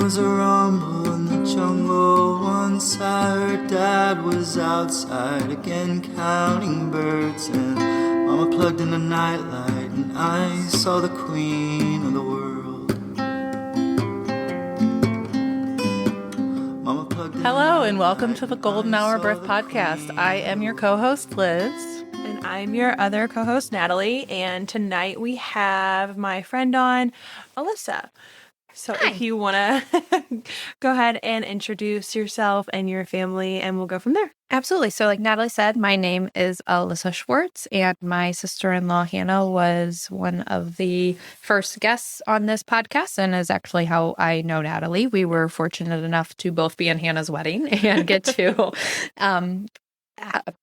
was a rumble in the jungle. Once I heard Dad was outside again counting birds, and Mama plugged in a nightlight, and I saw the queen of the world. Mama plugged in Hello and welcome to the Golden Hour Birth Podcast. I am your co-host, Liz. And I'm your other co-host, Natalie. And tonight we have my friend on, Alissa. So Hi. if you want to go ahead and introduce yourself and your family, and we'll go from there. Absolutely. So like Natalie said, my name is Alissa Schwartz, and my sister-in-law, Hannah, was one of the first guests on this podcast and is actually how I know Natalie. We were fortunate enough to both be in Hannah's wedding and get to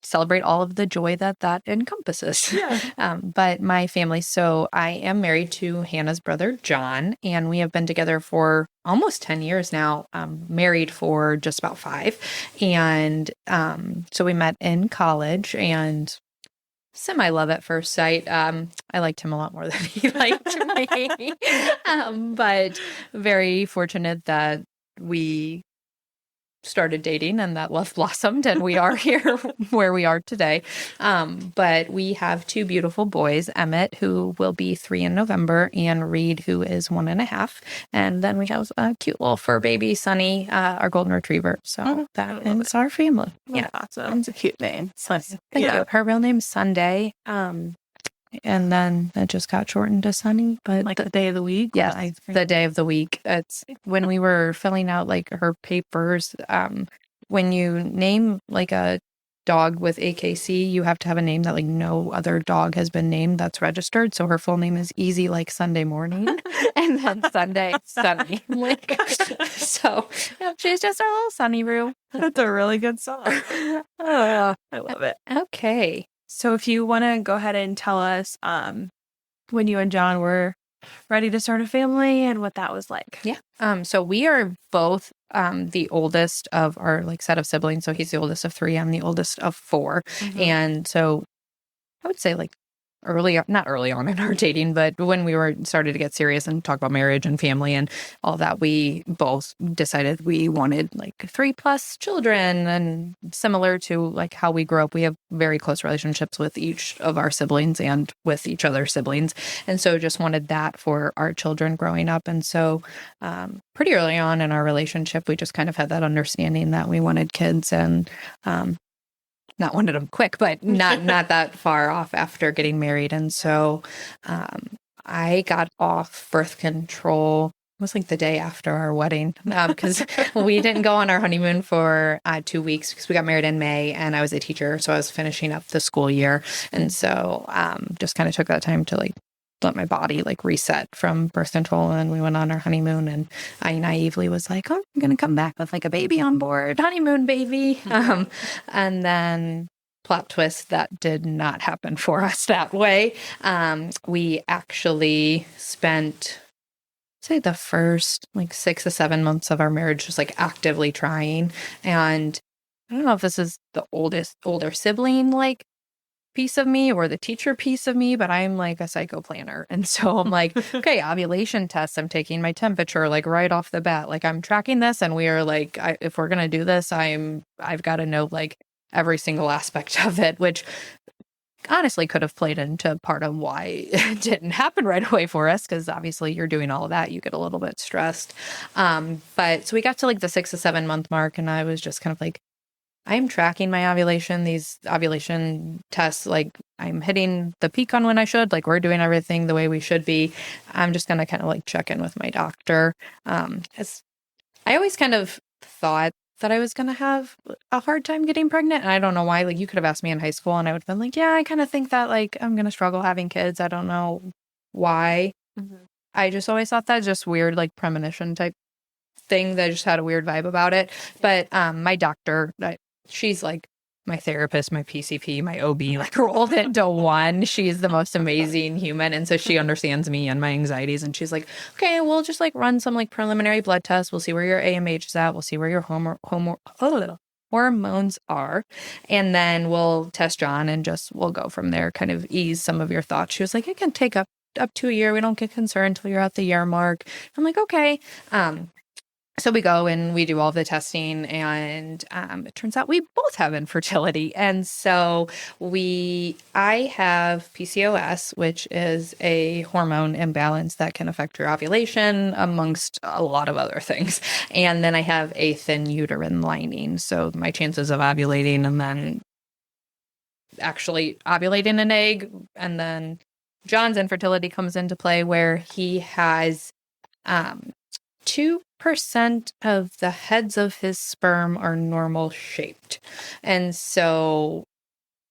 celebrate all of the joy that encompasses. Yeah. But my family, so I am married to Hannah's brother, John, and we have been together for almost 10 years now, married for just about 5. And so we met in college and semi-love at first sight. I liked him a lot more than he liked me. But very fortunate that we started dating and that love blossomed and we are here where we are today. But we have 2 beautiful boys, Emmett, who will be 3 in November, and Reed, who is 1.5. And then we have a cute little fur baby, Sunny, our golden retriever. So that is our family. Yeah. Awesome. It's a cute name. Thank you. Her real name's Sunday. And then it just got shortened to Sunny, but Like the day of the week? yes, the day of the week. It's when we were filling out like her papers. When you name like a dog with AKC, you have to have a name that like no other dog has been named that's registered. So her full name is Easy Like Sunday Morning, and then Sunday Sunny. Like, so yeah, she's just our little Sunny Roo. That's a really good song. I love it. Okay. So if you want to go ahead and tell us when you and John were ready to start a family and what that was like. Yeah. So we are both the oldest of our like set of siblings. So he's the oldest of 3. I'm the oldest of 4. Mhm. And so I would say like not early on in our dating, but when we were started to get serious and talk about marriage and family and all that, we both decided we wanted like 3+ children. And similar to like how we grew up, we have very close relationships with each of our siblings and with each other's siblings. And so just wanted that for our children growing up. And so pretty early on in our relationship, we just kind of had that understanding that we wanted kids and not wanted them quick, but not that far off after getting married. And so I got off birth control. It was like the day after our wedding because we didn't go on our honeymoon for 2 weeks because we got married in May and I was a teacher. So I was finishing up the school year. And so just kind of took that time to like let my body like reset from birth control, and we went on our honeymoon, and I naively was like, oh, I'm gonna come back with like a baby on board, honeymoon baby. And then plot twist, that did not happen for us that way. We actually spent say the first like 6 to 7 months of our marriage just like actively trying. And I don't know if this is the older sibling like piece of me or the teacher piece of me, but I'm like a psycho planner. And so I'm like, okay, ovulation tests, I'm taking my temperature like right off the bat. Like I'm tracking this, and we are like, if we're going to do this, I've got to know like every single aspect of it, which honestly could have played into part of why it didn't happen right away for us. Cause obviously you're doing all of that, you get a little bit stressed. But so we got to like the 6 to 7 month mark, and I was just kind of like, I'm tracking my ovulation, these ovulation tests, like I'm hitting the peak on when I should, like we're doing everything the way we should be. I'm just going to kind of like check in with my doctor. As I always kind of thought that I was going to have a hard time getting pregnant. And I don't know why, like you could have asked me in high school and I would have been like, yeah, I kind of think that like I'm going to struggle having kids. I don't know why. Mhm. I just always thought that just weird, like premonition type thing that just had a weird vibe about it. But my doctor, she's like my therapist, my PCP, my OB, like rolled into one. She's the most amazing human. And so she understands me and my anxieties. And she's like, okay, we'll just like run some like preliminary blood tests. We'll see where your AMH is at. We'll see where your hormones are. And then we'll test John and just we'll go from there, kind of ease some of your thoughts. She was like, it can take up to a year. We don't get concerned until you're at the year mark. I'm like, okay. So we go and we do all the testing, and it turns out we both have infertility. And so I have PCOS, which is a hormone imbalance that can affect your ovulation, amongst a lot of other things. And then I have a thin uterine lining. So my chances of ovulating and then actually ovulating an egg, and then John's infertility comes into play, where he has 2% of the heads of his sperm are normal shaped. And so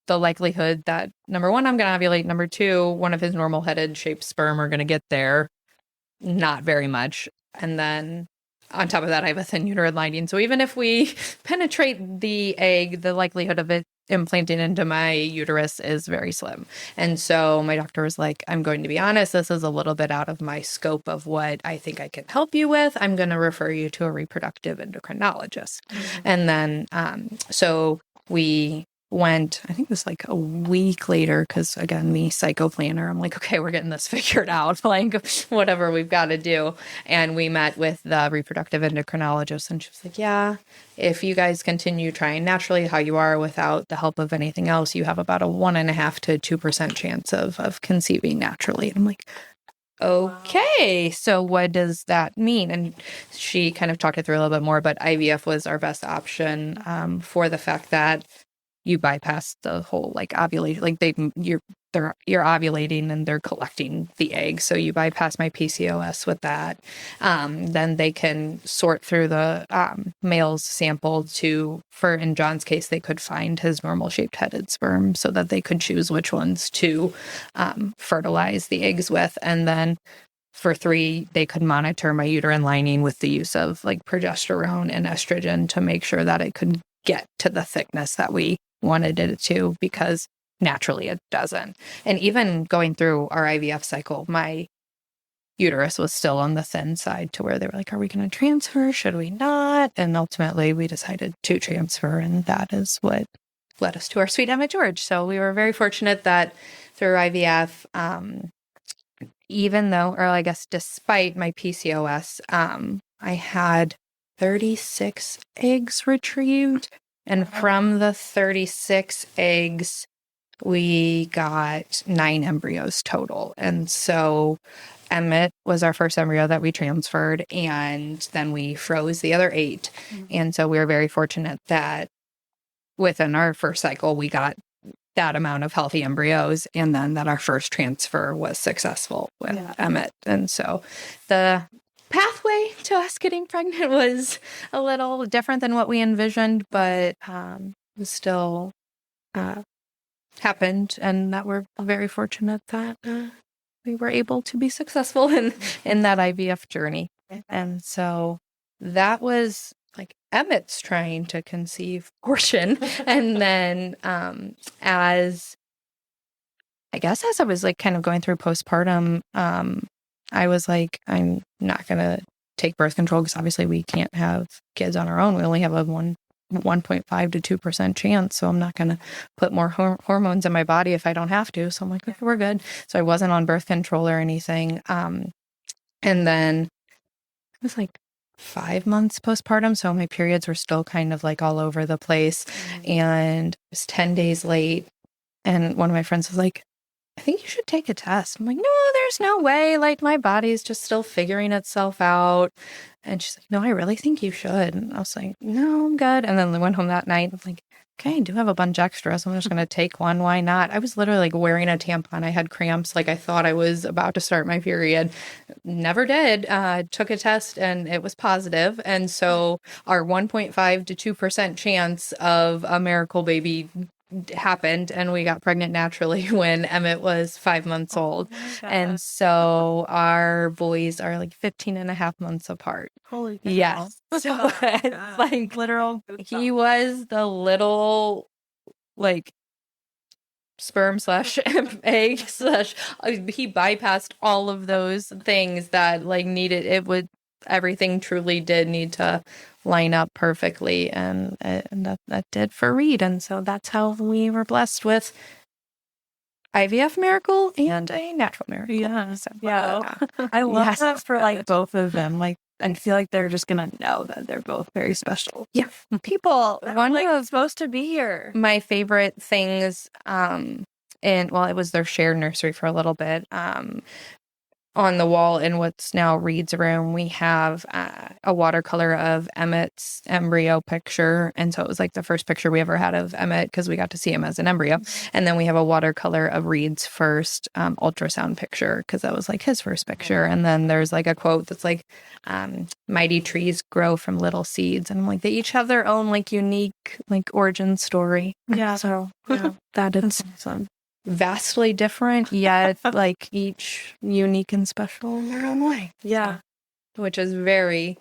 the likelihood that, number one, I'm going to ovulate, number two, one of his normal headed shaped sperm are going to get there, not very much. And then on top of that, I have a thin uterine lining. So even if we penetrate the egg, the likelihood of it implanting into my uterus is very slim. And so my doctor was like, I'm going to be honest, this is a little bit out of my scope of what I think I can help you with. I'm going to refer you to a reproductive endocrinologist. And then, so we went, I think it was like a week later, because again, me, psycho planner, I'm like, okay, we're getting this figured out, like whatever we've got to do. And we met with the reproductive endocrinologist, and she was like, yeah, if you guys continue trying naturally how you are without the help of anything else, you have about a 1.5% to 2% chance of conceiving naturally. And I'm like, okay, so what does that mean? And she kind of talked it through a little bit more, but IVF was our best option, for the fact that you bypass the whole like ovulation, like you're ovulating and they're collecting the egg. So you bypass my PCOS with that. Then they can sort through the male's sample in John's case, they could find his normal shaped headed sperm so that they could choose which ones to fertilize the eggs with. And then for 3, they could monitor my uterine lining with the use of like progesterone and estrogen to make sure that it could get to the thickness that we wanted it to, because naturally it doesn't. And even going through our IVF cycle, my uterus was still on the thin side, to where they were like, are we going to transfer? Should we not? And ultimately we decided to transfer, and that is what led us to our sweet Emma George. So we were very fortunate that through IVF, even though, or I guess despite my PCOS, I had 36 eggs retrieved. And from the 36 eggs, we got 9 embryos total. And so Emmett was our first embryo that we transferred, and then we froze the other 8. Mm-hmm. And so we were very fortunate that within our first cycle, we got that amount of healthy embryos, and then that our first transfer was successful with Emmett. And so the pathway to us getting pregnant was a little different than what we envisioned, but it still happened, and that we're very fortunate that we were able to be successful in that IVF journey. And so that was like Emmett's trying to conceive portion. And then as I was like kind of going through postpartum, I was like, I'm not going to take birth control, because obviously we can't have kids on our own. We only have a 1.5 to 2% chance. So I'm not going to put more hormones in my body if I don't have to. So I'm like, okay, we're good. So I wasn't on birth control or anything. And then it was like 5 months postpartum. So my periods were still kind of like all over the place. And it was 10 days late. And one of my friends was like, I think you should take a test. I'm like, no, there's no way. Like, my body's just still figuring itself out. And she's like, no, I really think you should. And I was like, no, I'm good. And then I went home that night. I'm like, okay, I do have a bunch extra, so I'm just going to take one. Why not? I was literally like wearing a tampon. I had cramps. Like, I thought I was about to start my period. Never did. Took a test and it was positive. And so our 1.5 to 2% chance of a miracle baby happened, and we got pregnant naturally when Emmett was 5 months old. And so our boys are like 15 and a half months apart. Holy cow. Yes. So it's like literal, he was the little like sperm / egg / he bypassed all of those things that like everything truly did need to line up perfectly, and that did for Reed. And so that's how we were blessed with IVF miracle and a natural miracle. Yeah. So, Yeah. I love Yes. that for like both of them. Like, I feel like they're just gonna know that they're both very special. Yeah. People, One like, of supposed to be here. my favorite things, and well, it was their shared nursery for a little bit. On the wall in what's now Reed's room, we have a watercolor of Emmett's embryo picture. And so it was like the first picture we ever had of Emmett because we got to see him as an embryo. And then we have a watercolor of Reed's first ultrasound picture because that was like his first picture. And then there's like a quote that's like, mighty trees grow from little seeds. And I'm like, they each have their own like unique like origin story. Yeah. So Yeah. that is Awesome. vastly different, yet like each unique and special in their own way. Yeah. Which is very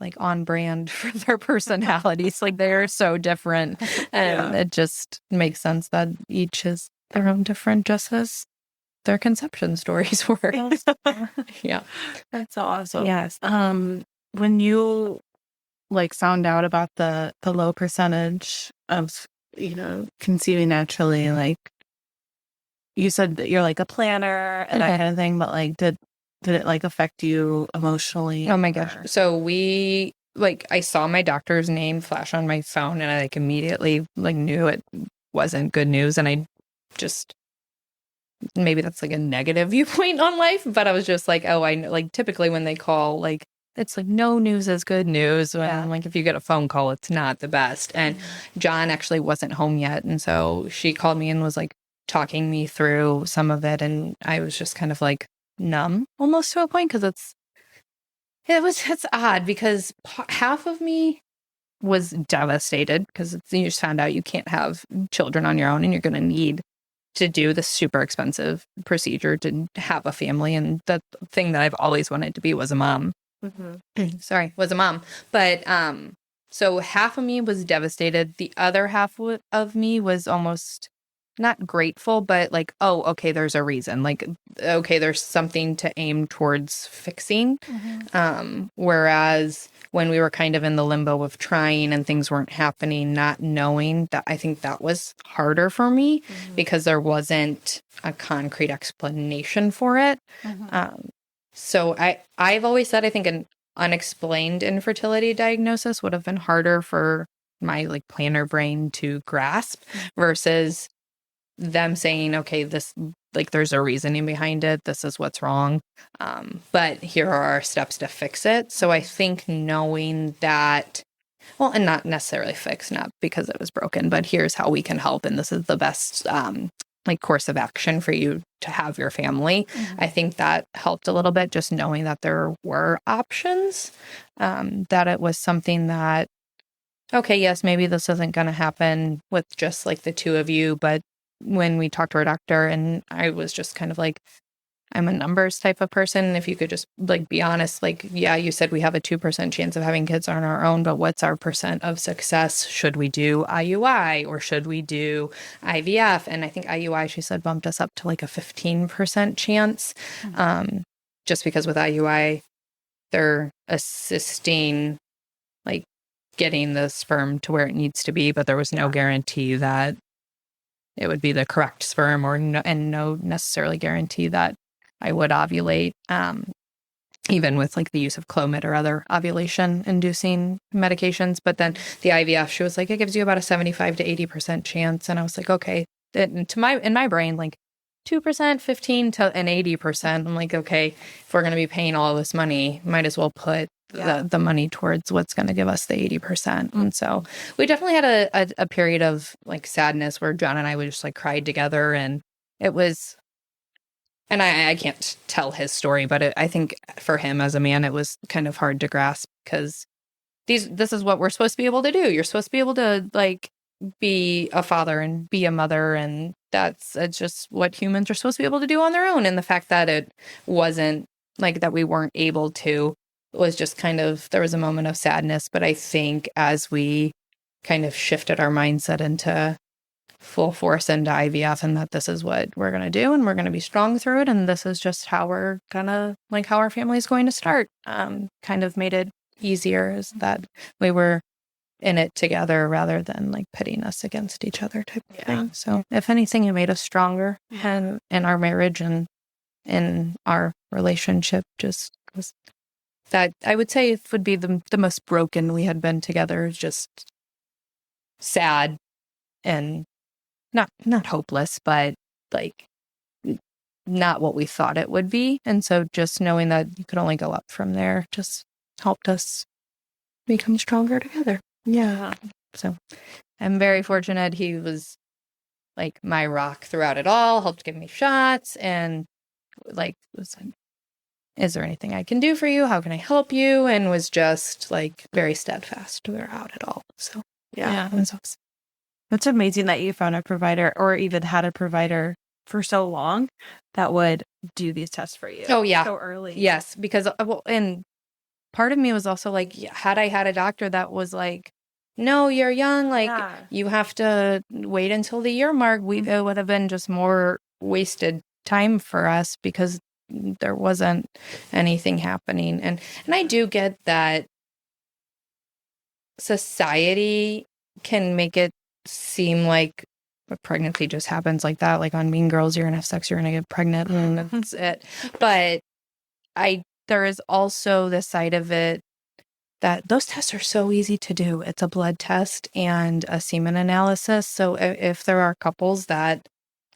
like on brand for their personalities. Like they are so different. And it just makes sense that each is their own different, just as their conception stories were. Yeah. That's so awesome. Yes. When you like found out about the low percentage of, conceiving naturally, like you said that you're like a planner and that kind of thing, but like did it like affect you emotionally? Oh my gosh. So we like I saw my doctor's name flash on my phone and I like immediately like knew it wasn't good news, and I just maybe that's like a negative viewpoint on life, but I was just like, oh, I know, like typically when they call, like it's like no news is good news. And like if you get a phone call, it's not the best. And John actually wasn't home yet, and so she called me and was like talking me through some of it, and I was just kind of like numb almost to a point because it's odd because half of me was devastated because you just found out you can't have children on your own and you're going to need to do the super expensive procedure to have a family, and the thing that I've always wanted to be was a mom. Was a mom. But so half of me was devastated. The other half of me was almost not grateful, but like, oh, okay, there's a reason. Like, okay, there's something to aim towards fixing. Whereas when we were kind of in the limbo of trying and things weren't happening, not knowing, that I think that was harder for me because there wasn't a concrete explanation for it. So I've always said I think an unexplained infertility diagnosis would have been harder for my like planner brain to grasp versus them saying, okay, this, like, there's a reasoning behind it. This is what's wrong. But here are our steps to fix it. So I think knowing that, well, and not necessarily fix, not because it was broken, but here's how we can help. And this is the best, like, course of action for you to have your family. I think that helped a little bit, just knowing that there were options, that it was something that, okay, yes, maybe this isn't going to happen with just like the two of you, but when we talked to our doctor, and I was just kind of like, I'm a numbers type of person. If you could just like be honest, like, yeah, you said we have a 2% chance of having kids on our own, but what's our percent of success? Should we do IUI or should we do IVF? And I think IUI, she said, bumped us up to like a 15% chance. Just because with IUI, they're assisting like getting the sperm to where it needs to be, but there was no guarantee that it would be the correct sperm, or no necessarily guarantee that I would ovulate, even with like the use of Clomid or other ovulation inducing medications. But then the IVF, she was like, it gives you about a 75 to 80% chance. And I was like, okay, in my brain, like 2%, 15 to an 80%. I'm like, okay, if we're going to be paying all this money, might as well put the money towards what's going to give us the 80%. And so we definitely had a period of like sadness where John and I would just like cried together, and it was, and I can't tell his story, but I think for him as a man, it was kind of hard to grasp because this is what we're supposed to be able to do. You're supposed to be able to like be a father and be a mother, and it's just what humans are supposed to be able to do on their own. And the fact that it wasn't like that, we weren't able to, was just kind of, there was a moment of sadness. But I think as we kind of shifted our mindset into full force into IVF, and that this is what we're going to do, and we're going to be strong through it, and this is just how we're gonna, like, how our family is going to start, kind of made it easier, is that we were in it together rather than like pitting us against each other type of thing. So if anything, it made us stronger and in our marriage and in our relationship. Just was that I would say it would be the most broken we had been together. Just sad and not hopeless, but like not what we thought it would be. And so just knowing that you could only go up from there just helped us become stronger together. Yeah. So I'm very fortunate. He was like my rock throughout it all, helped give me shots, and like was like, is there anything I can do for you? How can I help you? And was just like very steadfast throughout it all. So Yeah. it was awesome. It's amazing that you found a provider or even had a provider for so long that would do these tests for you. Oh, yeah. So early. Yes, because and part of me was also like, had I had a doctor that was like, no, you're young, like you have to wait until the year mark, it would have been just more wasted time for us because there wasn't anything happening. And I do get that society can make it seem like a pregnancy just happens like that. Like on Mean Girls, you're gonna have sex, you're gonna get pregnant, and that's it. But there is also the side of it that those tests are so easy to do. It's a blood test and a semen analysis. So if there are couples that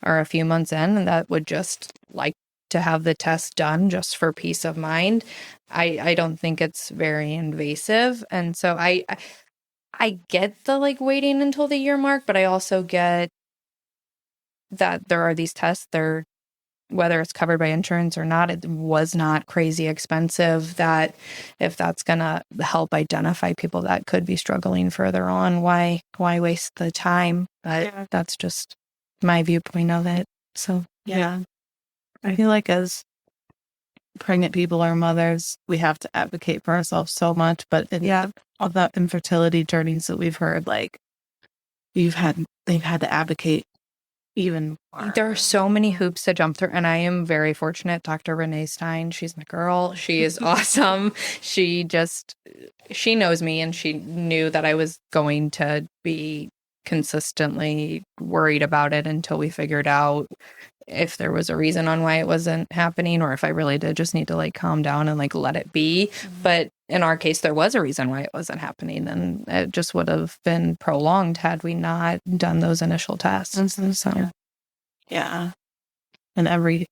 are a few months in and that would just like to have the test done just for peace of mind, I don't think it's very invasive. And so I get the like waiting until the year mark, but I also get that there are these tests, whether it's covered by insurance or not, it was not crazy expensive, that if that's going to help identify people that could be struggling further on, why waste the time? But that's just my viewpoint of it. So, Yeah. I feel like as pregnant people or mothers, we have to advocate for ourselves so much, but all the infertility journeys that we've heard, like they've had to advocate even more. There are so many hoops to jump through, and I am very fortunate. Dr. Renee Stein, she's my girl. She is awesome. She knows me, and she knew that I was going to be consistently worried about it until we figured out if there was a reason on why it wasn't happening, or if I really did just need to like calm down and like let it be. But in our case, there was a reason why it wasn't happening, and it just would have been prolonged had we not done those initial tests. So, yeah. And every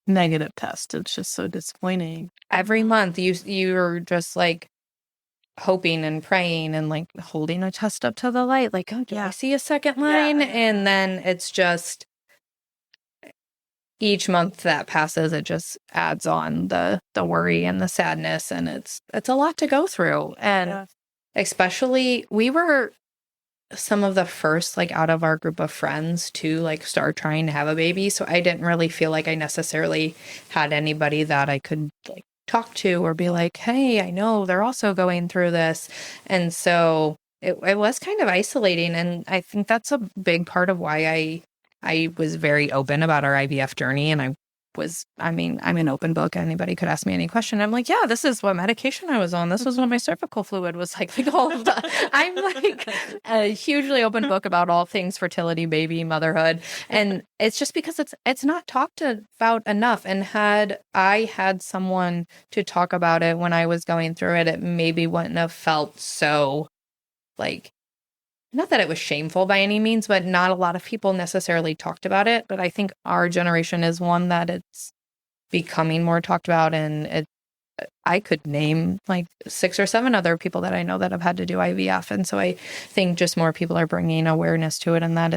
negative test, it's just so disappointing. Every month, you're just like hoping and praying and like holding a test up to the light, like, oh, do I see a second line? And then it's just each month that passes, it just adds on the worry and the sadness, and it's a lot to go through. And especially, we were some of the first like out of our group of friends to like start trying to have a baby, so I didn't really feel like I necessarily had anybody that I could like talk to or be like, hey, I know they're also going through this. And so it was kind of isolating, and I think that's a big part of why I was very open about our IVF journey, and I'm an open book. Anybody could ask me any question. I'm like, yeah, this is what medication I was on. This was what my cervical fluid was like all of the, I'm like a hugely open book about all things fertility, baby, motherhood. And it's just because it's not talked about enough. And had I had someone to talk about it when I was going through it, it maybe wouldn't have felt so like, not that it was shameful by any means, but not a lot of people necessarily talked about it. But I think our generation is one that it's becoming more talked about. And I could name like 6 or 7 other people that I know that have had to do IVF. And so I think just more people are bringing awareness to it, and that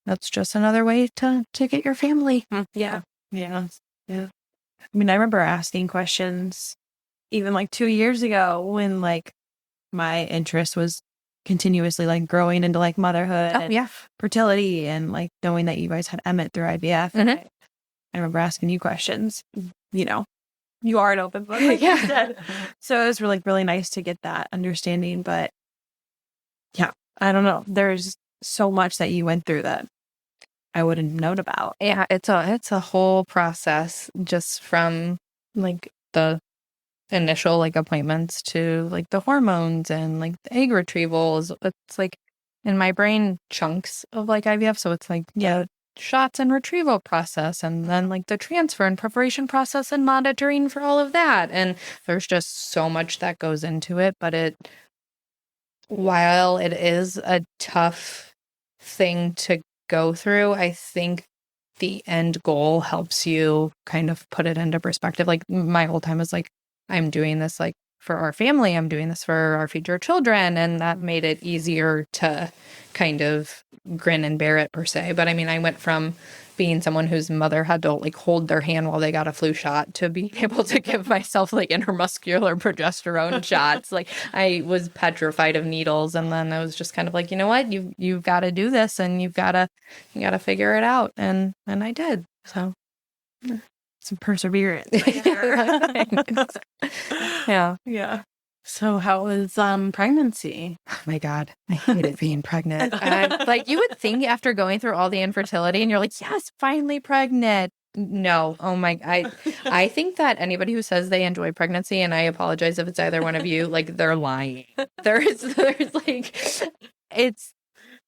that's just another way to get your family. Yeah. Yeah. I mean, I remember asking questions even like 2 years ago when like my interest was continuously like growing into like motherhood and fertility, and like knowing that you guys had Emmett through IVF. I remember asking you questions. You know, you are an open book, like you said. So it was really nice to get that understanding. But yeah, I don't know. There's so much that you went through that I wouldn't have known about. Yeah, it's a whole process, just from like the initial like appointments to like the hormones and like the egg retrievals. It's like in my brain chunks of like IVF. So it's like, yeah, shots and retrieval process, and then like the transfer and preparation process and monitoring for all of that. And there's just so much that goes into it. But while it is a tough thing to go through, I think the end goal helps you kind of put it into perspective. Like my whole time was like, I'm doing this like for our family, I'm doing this for our future children. And that made it easier to kind of grin and bear it per se. But I mean, I went from being someone whose mother had to like hold their hand while they got a flu shot to being able to give myself like intramuscular progesterone shots. Like I was petrified of needles. And then I was just kind of like, you know what, you've got to do this, and you gotta figure it out. And I did. So some perseverance. Yeah. Yeah. So how was pregnancy? Oh my God, I hated being pregnant. Like you would think after going through all the infertility and you're like, yes, finally pregnant. No. Oh my, I think that anybody who says they enjoy pregnancy, and I apologize if it's either one of you, like they're lying. There's like,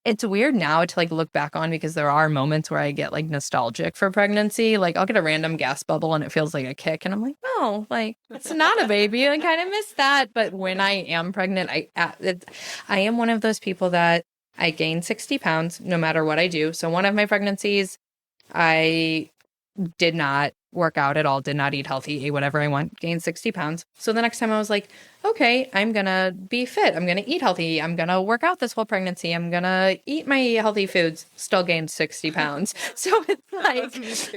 it's weird now to like look back on, because there are moments where I get like nostalgic for pregnancy. Like I'll get a random gas bubble and it feels like a kick, and I'm like, oh, like it's not a baby. I kind of miss that. But when I am pregnant, I am one of those people that I gain 60 pounds no matter what I do. So one of my pregnancies, I did not work out at all, did not eat healthy, ate whatever I want, gained 60 pounds. So the next time I was like, okay, I'm going to be fit. I'm going to eat healthy. I'm going to work out this whole pregnancy. I'm going to eat my healthy foods. Still gained 60 pounds. So it's like,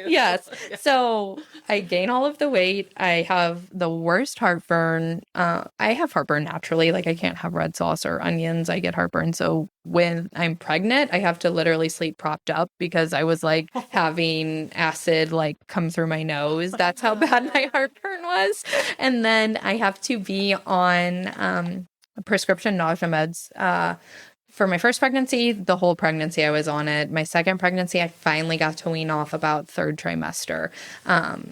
yes. So I gain all of the weight. I have the worst heartburn. I have heartburn naturally. Like I can't have red sauce or onions. I get heartburn. So when I'm pregnant, I have to literally sleep propped up because I was like having acid like come through my nose. That's how bad my heartburn was. And then I have to be on prescription nausea meds. For my first pregnancy, the whole pregnancy I was on it. My second pregnancy, I finally got to wean off about third trimester.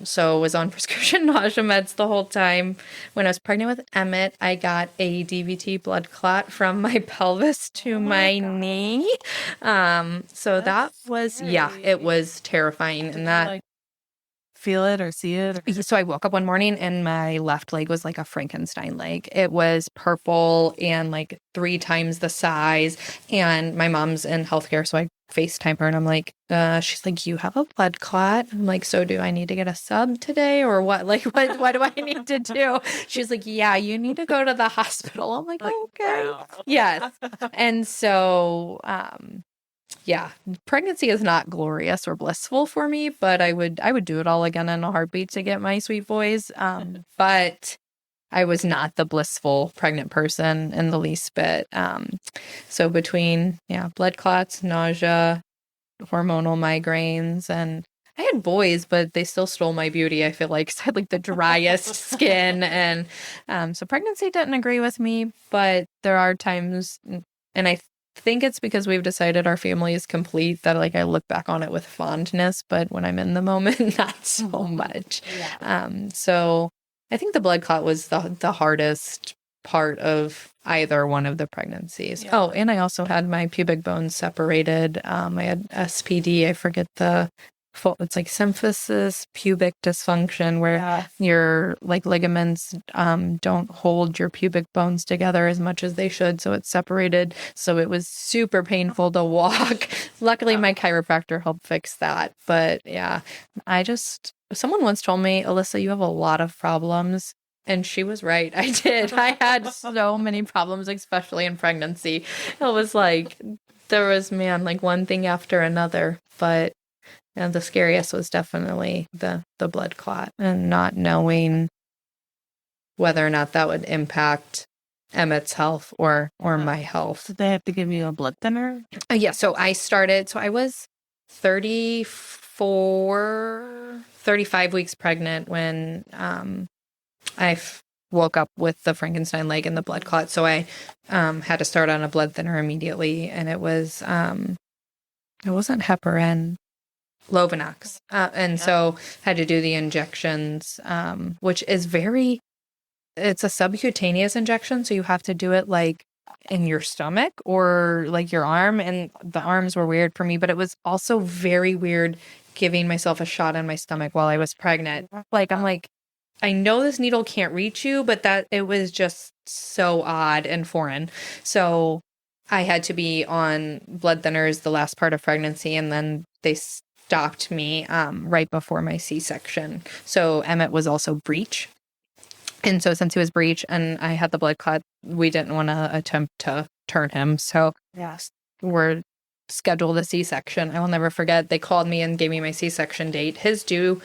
So I was on prescription nausea meds the whole time. When I was pregnant with Emmett, I got a DVT blood clot from my pelvis to my knee. So that was, it was terrifying. And that, feel it or see it? So I woke up one morning and my left leg was like a Frankenstein leg. It was purple and like 3 times the size. And my mom's in healthcare, so I FaceTime her and I'm like, she's like, you have a blood clot. I'm like, so do I need to get a sub today or what? Like, what do I need to do? She's like, yeah, you need to go to the hospital. I'm like, okay. Wow. Yes. And so, yeah, pregnancy is not glorious or blissful for me, but I would do it all again in a heartbeat to get my sweet boys. But I was not the blissful pregnant person in the least bit. So between blood clots, nausea, hormonal migraines, and I had boys, but they still stole my beauty. I feel like 'cause I had like the driest skin, and so pregnancy didn't agree with me. But there are times, and I think it's because we've decided our family is complete that like I look back on it with fondness, but when I'm in the moment, not so much. Yeah. So I think the blood clot was the hardest part of either one of the pregnancies. Yeah. Oh, and I also had my pubic bones separated. I had SPD. I forget the full, it's like symphysis pubic dysfunction, where your like ligaments don't hold your pubic bones together as much as they should, so it's separated. So it was super painful to walk. Luckily my chiropractor helped fix that. But yeah, someone once told me, Alissa, you have a lot of problems. And she was right. I did. I had so many problems, especially in pregnancy. It was like there was like one thing after another. But the scariest was definitely the blood clot, and not knowing whether or not that would impact Emmett's health or my health. Did they have to give you a blood thinner? Yeah. So I was 35 weeks pregnant when I woke up with the Frankenstein leg and the blood clot. So I had to start on a blood thinner immediately, and it was it wasn't heparin. Lovenox. So had to do the injections, which is very it's a subcutaneous injection. So you have to do it like in your stomach or like your arm. And the arms were weird for me, but it was also very weird giving myself a shot in my stomach while I was pregnant. Like, I'm like, I know this needle can't reach you, but that it was just so odd and foreign. So I had to be on blood thinners the last part of pregnancy, and then they stopped me right before my C-section. So Emmett was also breech. And so since he was breech and I had the blood clot, we didn't want to attempt to turn him. So yes, we're scheduled a C-section. I will never forget. They called me and gave me my C-section date. His due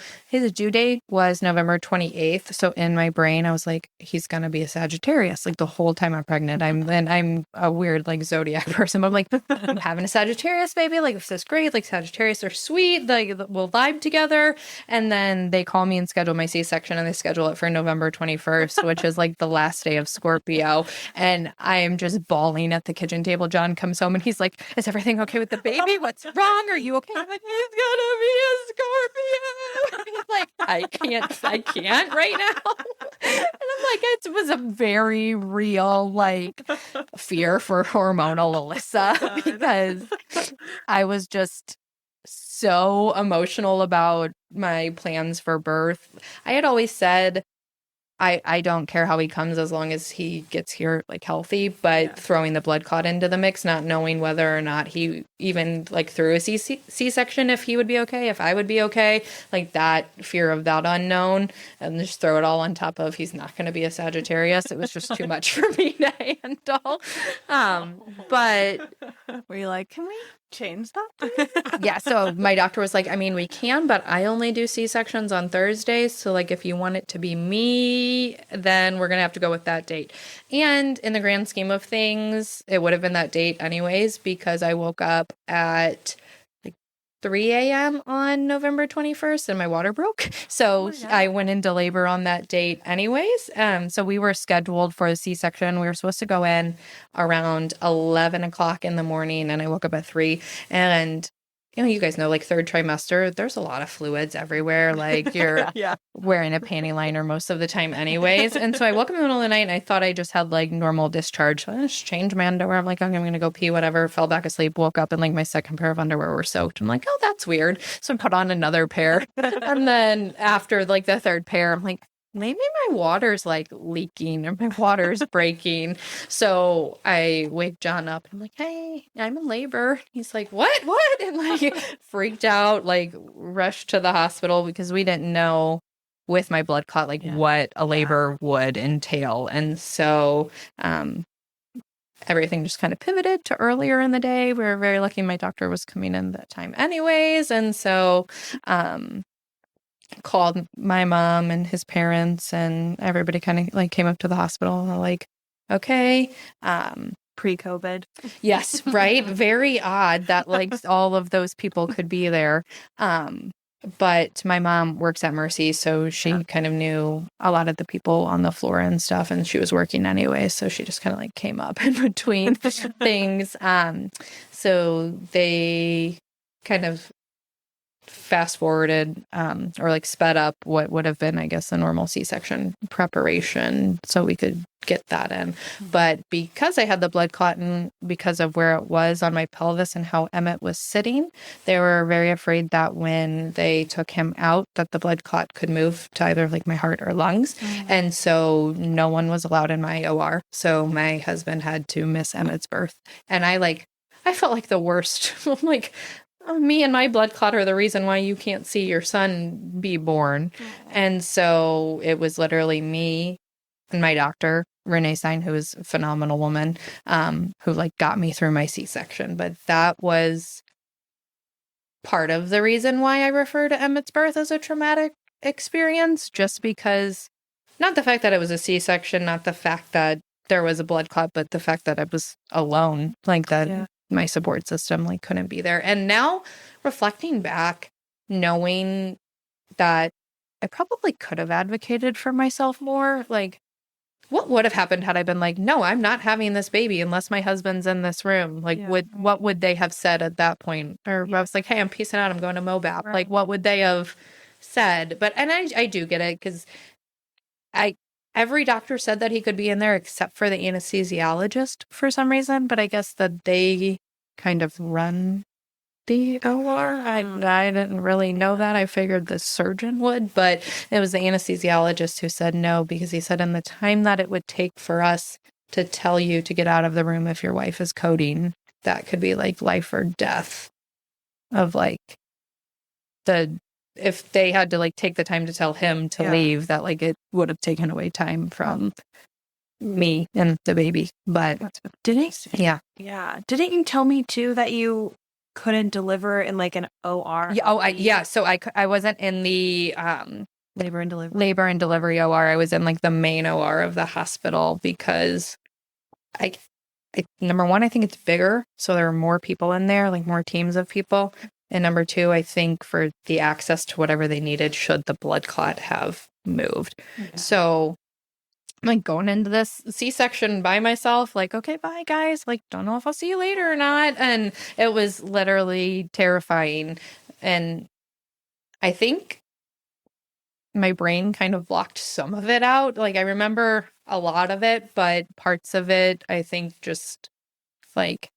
date was November 28th. So in my brain, I was like, he's going to be a Sagittarius. Like the whole time I'm pregnant, I'm a weird like zodiac person. But I'm like, I'm having a Sagittarius baby. Like, this is great. Like, Sagittarius are sweet. Like, we'll vibe together. And then they call me and schedule my C-section, and they schedule it for November 21st, which is like the last day of Scorpio. And I am just bawling at the kitchen table. John comes home and he's like, is everything okay with the baby? What's wrong? Are you okay? I'm like, he's gonna be a Scorpio. He's like, I can't right now. And I'm like, it was a very real like fear for hormonal Alissa, because I was just so emotional about my plans for birth. I had always said, I don't care how he comes as long as he gets here like healthy, but throwing the blood clot into the mix, not knowing whether or not he even like through a C-section, if he would be okay, if I would be okay, like that fear of that unknown, and just throw it all on top of he's not going to be a Sagittarius. It was just too much for me to handle. But were you like, can we change that? Yeah, so my doctor was like, I mean, we can, but I only do C-sections on Thursdays. So like, if you want it to be me, then we're going to have to go with that date. And in the grand scheme of things, it would have been that date anyways, because I woke up at like 3 a.m. on November 21st and my water broke. So I went into labor on that date anyways. So we were scheduled for a C-section. We were supposed to go in around 11 o'clock in the morning, and I woke up at 3. And you know, you guys know, like third trimester, there's a lot of fluids everywhere. Like you're wearing a panty liner most of the time anyways. And so I woke up in the middle of the night and I thought I just had like normal discharge. So I just changed my underwear. I'm like, okay, I'm going to go pee, whatever. Fell back asleep, woke up, and like my second pair of underwear were soaked. I'm like, oh, that's weird. So I put on another pair. And then after like the third pair, I'm like, maybe my water's like leaking or my water's breaking. So I wake John up. I'm like, hey, I'm in labor. He's like, what? And like freaked out, like rushed to the hospital because we didn't know with my blood clot, like what a labor would entail. And so, everything just kind of pivoted to earlier in the day. We were very lucky my doctor was coming in that time anyways. And so, called my mom and his parents, and everybody kind of like came up to the hospital and like, okay, pre-COVID. Yes, right. Very odd that like all of those people could be there. But my mom works at Mercy, so she kind of knew a lot of the people on the floor and stuff, and she was working anyway, so she just kind of like came up in between things. So they kind of fast forwarded or like sped up what would have been, I guess, a normal C-section preparation so we could get that in. But because I had the blood clot and because of where it was on my pelvis and how Emmett was sitting, they were very afraid that when they took him out that the blood clot could move to either like my heart or lungs. And so no one was allowed in my OR. So my husband had to miss Emmett's birth. And I felt like the worst. I'm like, me and my blood clot are the reason why you can't see your son be born. And so it was literally me and my doctor, Renee Stein, who is a phenomenal woman, who like got me through my C-section. But that was part of the reason why I refer to Emmett's birth as a traumatic experience, just because not the fact that it was a C-section, not the fact that there was a blood clot, but the fact that I was alone, like that. My support system like couldn't be there. And now reflecting back, knowing that I probably could have advocated for myself more, like what would have happened had I been like, no, I'm not having this baby unless my husband's in this room? Like, what would they have said at that point? Or I was like, hey, I'm peacing out. I'm going to Mobap. Like, what would they have said? But, and I do get it because I every doctor said that he could be in there except for the anesthesiologist for some reason, but I guess that they kind of run the OR. I didn't really know that. I figured the surgeon would, but it was the anesthesiologist who said no, because he said in the time that it would take for us to tell you to get out of the room if your wife is coding, that could be like life or death of like if they had to like take the time to tell him to leave, that like it would have taken away time from me and the baby. But didn't you tell me too that you couldn't deliver in like an OR? So I wasn't in the labor and delivery OR. I was in like the main OR of the hospital because I number one, I think it's bigger, so there are more people in there, like more teams of people. And number two, I think for the access to whatever they needed should the blood clot have moved. Okay. So I'm like going into this C-section by myself, like, okay, bye guys. Like, don't know if I'll see you later or not. And it was literally terrifying. And I think my brain kind of blocked some of it out. Like, I remember a lot of it, but parts of it, I think just like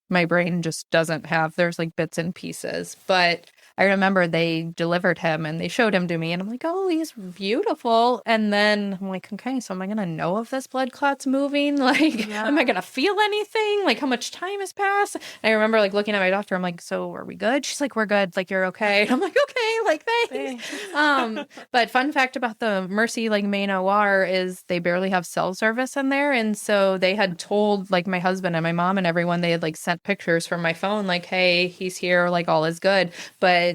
my brain just doesn't have, there's like bits and pieces. But I remember they delivered him and they showed him to me and I'm like, oh, he's beautiful. And then I'm like, okay, so am I going to know if this blood clot's moving? Like, am I going to feel anything? Like, how much time has passed? And I remember like looking at my doctor. I'm like, so are we good? She's like, we're good. Like, you're okay. And I'm like, okay, like, thanks. But fun fact about the Mercy like main OR is they barely have cell service in there. And so they had told like my husband and my mom and everyone, they had like sent pictures from my phone, like, hey, he's here, like all is good. But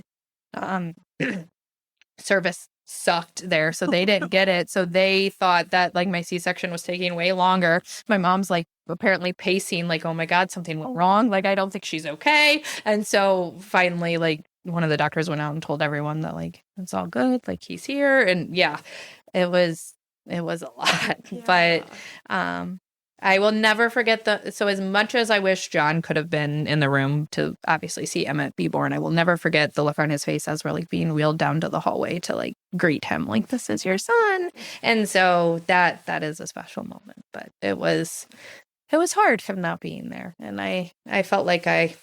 service sucked there, so they didn't get it. So they thought that like my C-section was taking way longer. My mom's like apparently pacing, like, oh my God, something went wrong. Like, I don't think she's okay. And so finally, like one of the doctors went out and told everyone that like it's all good, like he's here. And yeah, it was a lot. Yeah. But I will never forget so as much as I wish John could have been in the room to obviously see Emmett be born, I will never forget the look on his face as we're like being wheeled down to the hallway to like greet him, like, this is your son. And so that is a special moment, but it was hard from not being there. And I felt like I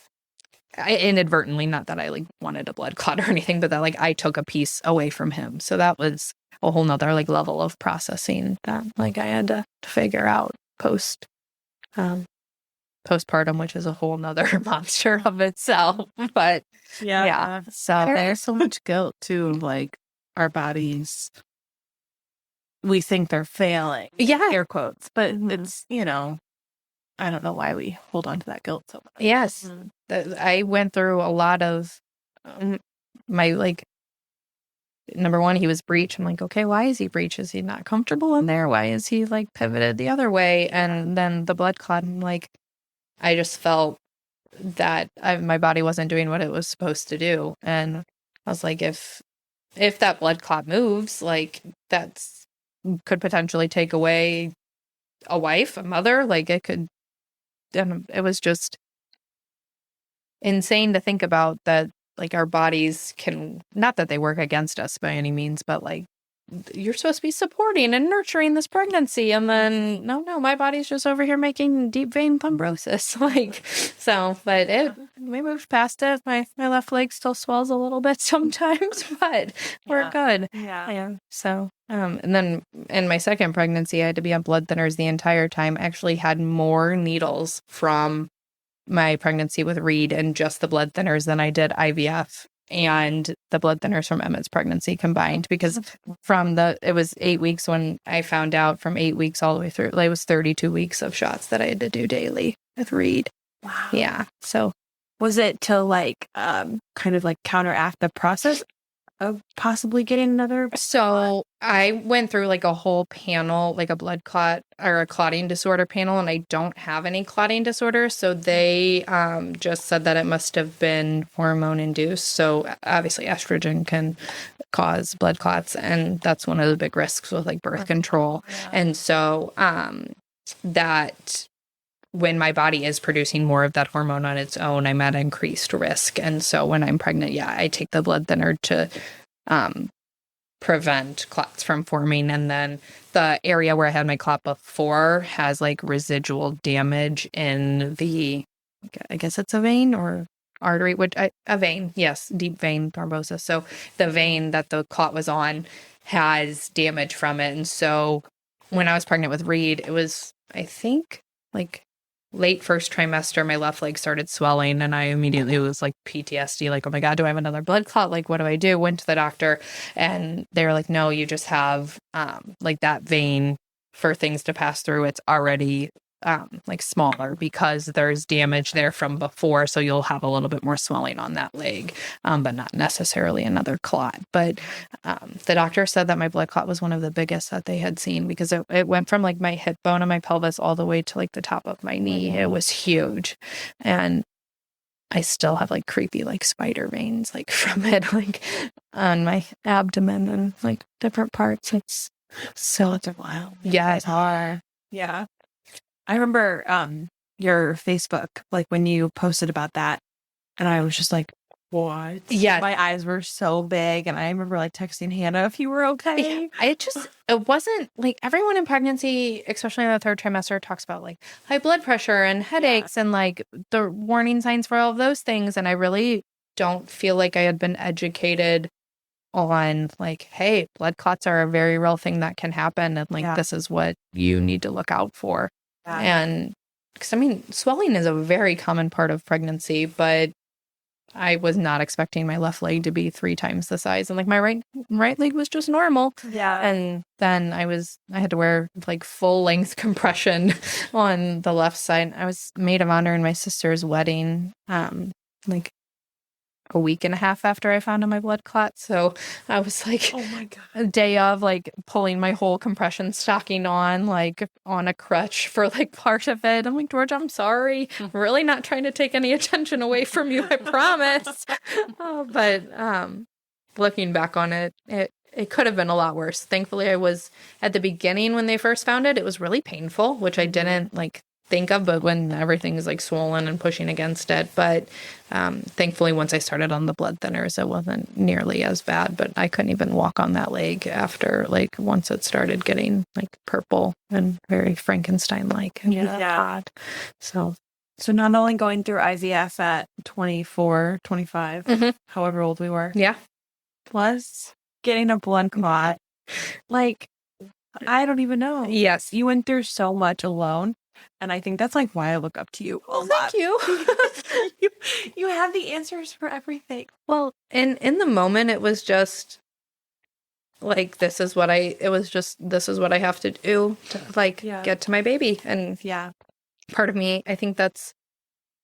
inadvertently, not that I like wanted a blood clot or anything, but that like I took a piece away from him. So that was a whole nother like level of processing that like I had to figure out postpartum, which is a whole nother monster of itself. But yeah. So there's so much guilt too, like our bodies, we think they're failing, air quotes, but it's, you know, I don't know why we hold on to that guilt so much. Yes. I went through a lot of my like, number one, he was breech. I'm like, okay, why is he breech? Is he not comfortable in there? Why is he like pivoted the other way? And then the blood clot, I'm like, I just felt that my body wasn't doing what it was supposed to do. And I was like, if that blood clot moves, like that's could potentially take away a wife, a mother, like it could. And it was just insane to think about that. Like our bodies can, not that they work against us by any means, but like you're supposed to be supporting and nurturing this pregnancy. And then no, my body's just over here making deep vein thrombosis. Like, so, but we moved past it. My left leg still swells a little bit sometimes, but we're good. Yeah. So, and then in my second pregnancy, I had to be on blood thinners the entire time. I actually had more needles from my pregnancy with Reed and just the blood thinners than I did IVF and the blood thinners from Emmett's pregnancy combined, because it was 8 weeks when I found out, from 8 weeks all the way through, like, it was 32 weeks of shots that I had to do daily with Reed. Wow. Yeah. So was it to like kind of like counteract the process of possibly getting another? So I went through like a whole panel, like a blood clot or a clotting disorder panel, and I don't have any clotting disorder. So they just said that it must have been hormone induced. So obviously estrogen can cause blood clots, and that's one of the big risks with like birth control. Yeah. And so that when my body is producing more of that hormone on its own, I'm at increased risk. And so when I'm pregnant, I take the blood thinner to prevent clots from forming. And then the area where I had my clot before has like residual damage in the, I guess it's a vein or artery, a vein, yes, deep vein thrombosis. So the vein that the clot was on has damage from it. And so when I was pregnant with Reed, it was, I think, like late first trimester, my left leg started swelling, and I immediately was like PTSD, like, oh my God, do I have another blood clot? Like, what do I do? Went to the doctor, and they were like, no, you just have like that vein for things to pass through. It's already like smaller because there's damage there from before. So you'll have a little bit more swelling on that leg, but not necessarily another clot. But the doctor said that my blood clot was one of the biggest that they had seen, because it went from like my hip bone and my pelvis all the way to like the top of my knee. It was huge. And I still have like creepy like spider veins like from it, like on my abdomen and like different parts. It's so wild. Yeah, it's hard. Yeah. I remember your Facebook, like when you posted about that, and I was just like, what? Yeah. My eyes were so big, and I remember like texting Hannah if you were okay. Yeah, it wasn't like everyone in pregnancy, especially in the third trimester, talks about like high blood pressure and headaches and like the warning signs for all of those things. And I really don't feel like I had been educated on like, hey, blood clots are a very real thing that can happen. And like, this is what you need to look out for. Yeah. And because I mean, swelling is a very common part of pregnancy, but I was not expecting my left leg to be 3 times the size. And like my right leg was just normal. Yeah. And then I had to wear like full length compression on the left side. I was maid of honor in my sister's wedding, like a week and a half after I found out my blood clot. So I was like, oh my God, a day of like pulling my whole compression stocking on, like on a crutch for like part of it. I'm like, George, I'm sorry. I'm really not trying to take any attention away from you. I promise. But looking back on it, it could have been a lot worse. Thankfully, I was at the beginning when they first found it was really painful, which I didn't like think of, but when everything is like swollen and pushing against it. But thankfully, once I started on the blood thinners, it wasn't nearly as bad. But I couldn't even walk on that leg after like once it started getting like purple and very Frankenstein like. Hot. So not only going through IVF at 24, 25, however old we were. Yeah. Plus getting a blood clot. Like, I don't even know. Yes. You went through so much alone. And I think that's like why I look up to you a lot. Thank you. You have the answers for everything. Well, in the moment, it was just like, this is what I have to do to like get to my baby. And part of me, I think that's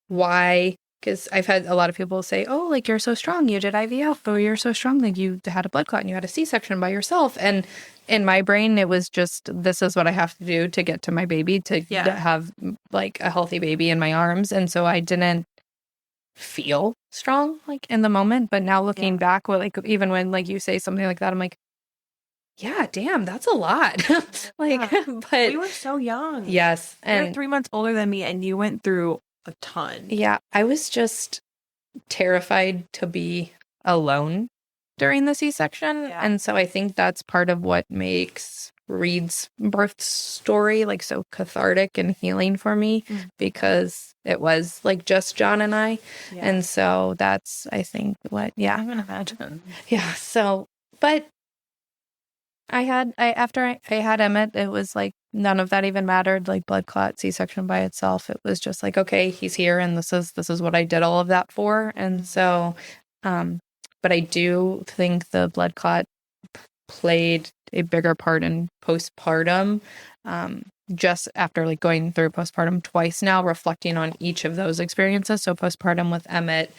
why, because I've had a lot of people say, oh, like, you're so strong, you did IVF, or you're so strong, like, you had a blood clot and you had a C-section by yourself. And in my brain, it was just, this is what I have to do to get to my baby, to have like a healthy baby in my arms. And so I didn't feel strong like in the moment. But now looking back, like even when like you say something like that, I'm like, yeah, damn, that's a lot. Like, but we were so young. Yes. And you're 3 months older than me, and you went through a ton. Yeah. I was just terrified to be alone during the C-section. Yeah. And so I think that's part of what makes Reed's birth story like so cathartic and healing for me, because it was like just John and I. Yeah. And so that's, I think, what, I can imagine. Yeah. So, but after I had Emmett, it was like none of that even mattered, like blood clot, C-section by itself. It was just like, okay, he's here, and this is what I did all of that for. And so, but I do think the blood clot played a bigger part in postpartum. Just after like going through postpartum twice now, reflecting on each of those experiences. So postpartum with Emmett,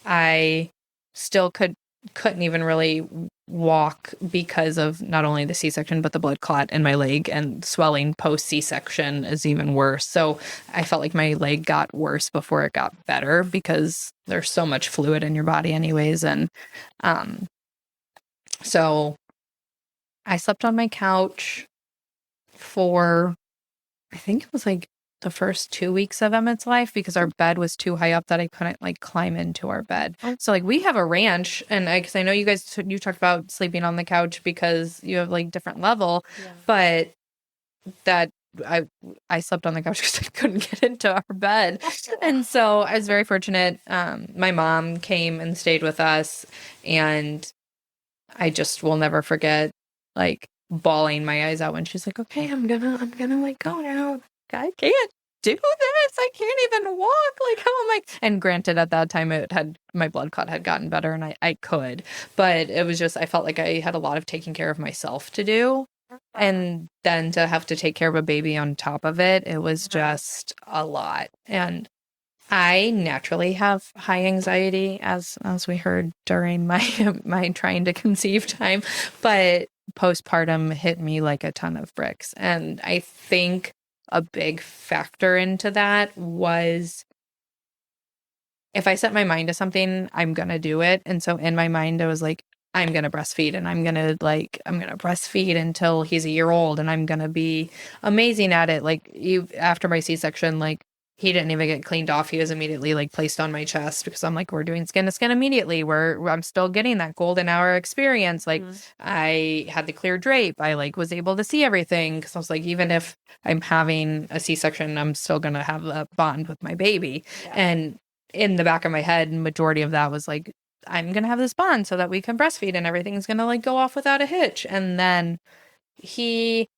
I still couldn't even really walk because of not only the C-section, but the blood clot in my leg, and swelling post C-section is even worse. So I felt like my leg got worse before it got better, because there's so much fluid in your body anyways. And so I slept on my couch for, I think it was like the first 2 weeks of Emmett's life because our bed was too high up that I couldn't like climb into our bed. So like we have a ranch, and because I know you talked about sleeping on the couch because you have like different level, but that I slept on the couch because I couldn't get into our bed. And so I was very fortunate. My mom came and stayed with us, and I just will never forget like bawling my eyes out when she's like, okay, I'm gonna like go now. I can't do this. I can't even walk. Like, how am I? And granted, at that time my blood clot had gotten better and I could, but it was just, I felt like I had a lot of taking care of myself to do. And then to have to take care of a baby on top of it, it was just a lot. And I naturally have high anxiety, as we heard during my trying to conceive time, but postpartum hit me like a ton of bricks. And I think a big factor into that was if I set my mind to something, I'm going to do it. And so in my mind, I was like, I'm going to breastfeed, and I'm going to breastfeed until he's a year old, and I'm going to be amazing at it. Like after my C-section, like he didn't even get cleaned off. He was immediately like placed on my chest because I'm like, we're doing skin to skin immediately. I'm still getting that golden hour experience. Like I had the clear drape. I like was able to see everything because I was like, even if I'm having a C-section, I'm still going to have a bond with my baby. Yeah. And in the back of my head, majority of that was like, I'm going to have this bond so that we can breastfeed and everything's going to like go off without a hitch. And then he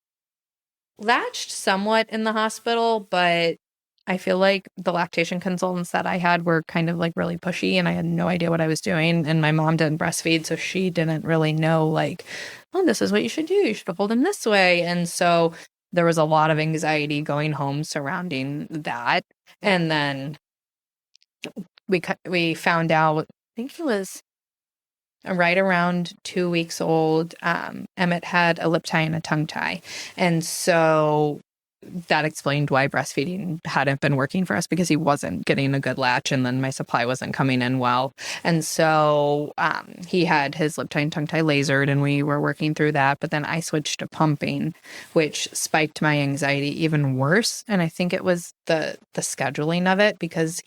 latched somewhat in the hospital, but I feel like the lactation consultants that I had were kind of like really pushy, and I had no idea what I was doing. And my mom didn't breastfeed, so she didn't really know like, oh, this is what you should do. You should hold him this way. And so there was a lot of anxiety going home surrounding that. And then we found out, I think it was right around 2 weeks old, Emmett had a lip tie and a tongue tie. And so that explained why breastfeeding hadn't been working for us, because he wasn't getting a good latch, and then my supply wasn't coming in well. And so he had his lip tie and tongue tie lasered, and we were working through that. But then I switched to pumping, which spiked my anxiety even worse. And I think it was the scheduling of it, because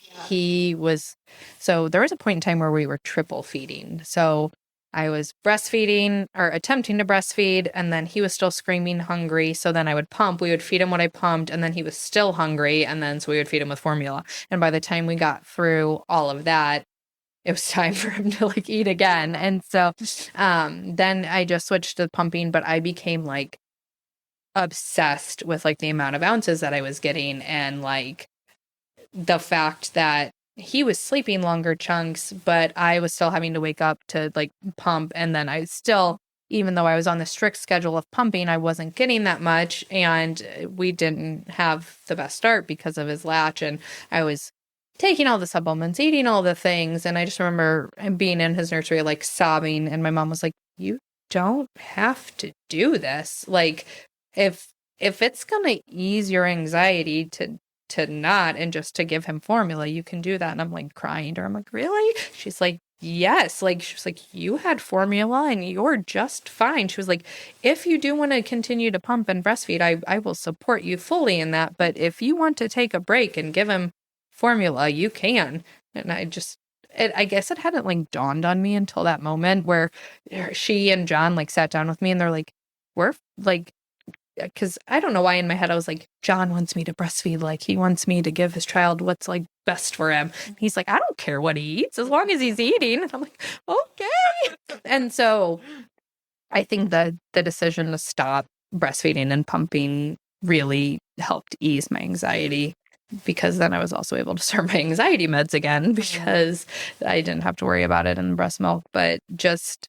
so there was a point in time where we were triple feeding. So I was breastfeeding or attempting to breastfeed, and then he was still screaming hungry. So then I would pump. We would feed him what I pumped, and then he was still hungry. And then so we would feed him with formula. And by the time we got through all of that, it was time for him to like eat again. And so then I just switched to pumping, but I became like obsessed with like the amount of ounces that I was getting, and like the fact that he was sleeping longer chunks, but I was still having to wake up to like pump. And then I still, even though I was on the strict schedule of pumping, I wasn't getting that much. And we didn't have the best start because of his latch. And I was taking all the supplements, eating all the things. And I just remember being in his nursery, like sobbing. And my mom was like, you don't have to do this. Like if it's going to ease your anxiety to not, and just to give him formula, you can do that. And I'm like crying to her. I'm like, really? She's like, yes. Like, she was like, you had formula and you're just fine. She was like, if you do want to continue to pump and breastfeed, I will support you fully in that. But if you want to take a break and give him formula, you can. And I guess it hadn't like dawned on me until that moment where she and John like sat down with me, and they're like, we're like, because I don't know why in my head I was like, John wants me to breastfeed, like he wants me to give his child what's like best for him. And he's like, I don't care what he eats as long as he's eating. And I'm like, okay. And so I think the decision to stop breastfeeding and pumping really helped ease my anxiety, because then I was also able to start my anxiety meds again, because I didn't have to worry about it in the breast milk. But just,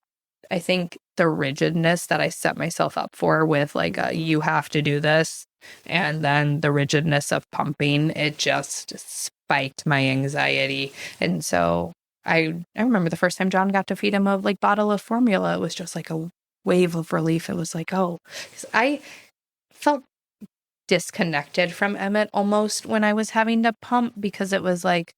I think the rigidness that I set myself up for with like, you have to do this, and then the rigidness of pumping, it just spiked my anxiety. And so I remember the first time John got to feed him a like bottle of formula, it was just like a wave of relief. It was like, oh, 'cause I felt disconnected from Emmett almost when I was having to pump, because it was like,